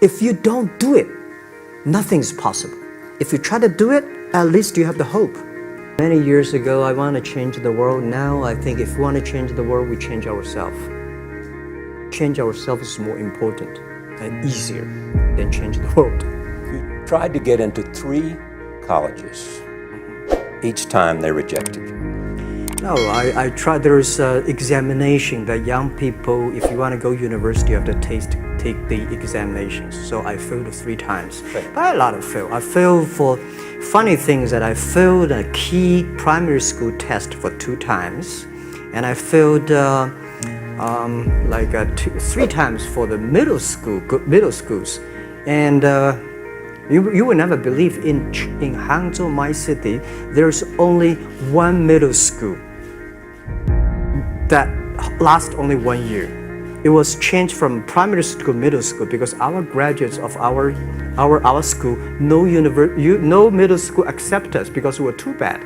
if you don't do it, nothing's possible. If you try to do it, at least you have the hope. Many years ago, I want to change the world. Now, I think if we want to change the world, we change ourselves. Change ourselves is more important and easier than change the world. You tried to get into 3 colleges. Each time they rejected you. No, I tried. There is an examination that young people, if you want to go to university, you have to take the examinations. So I failed 3 times. Right. But a lot of fail. I failed for funny things that I failed a key primary school test for 2 times, and I failed 3 times for the middle schools, and you will never believe in Hangzhou, my city, there's only 1 middle school that lasts only 1 year. It was changed from primary school to middle school because our graduates of our school, no middle school accept us because we were too bad.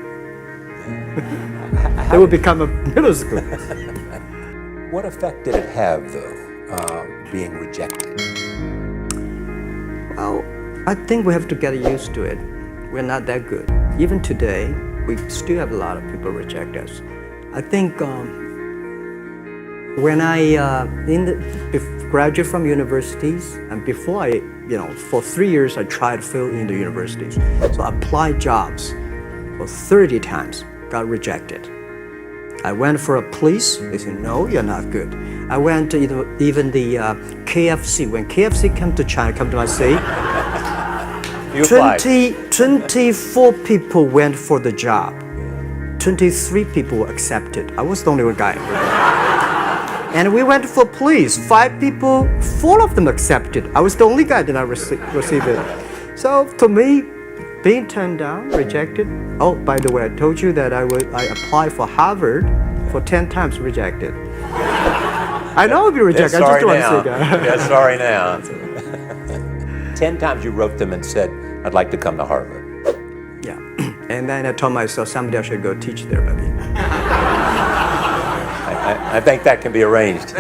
They will become a middle school. What effect did it have, though, being rejected? Well, I think we have to get used to it. We're not that good. Even today, we still have a lot of people reject us. I think when I graduate from universities, and before for 3 years I tried to fill in the universities. So I applied jobs for 30 times, got rejected. I went for a police, they said, no, you're not good. I went to even the KFC. When KFC came to China, come to my city, 24 people went for the job. 23 people were accepted. I was the only one guy. And we went for police. 5 people, 4 of them accepted. I was the only guy that I received it. So to me, being turned down, rejected. Oh, by the way, I told you that I applied for Harvard for 10 times, rejected. I know I'll be rejected. I just don't want to say that. Yeah, sorry now. 10 times you wrote them and said, I'd like to come to Harvard. Yeah. And then I told myself someday I should go teach there, maybe. I think that can be arranged.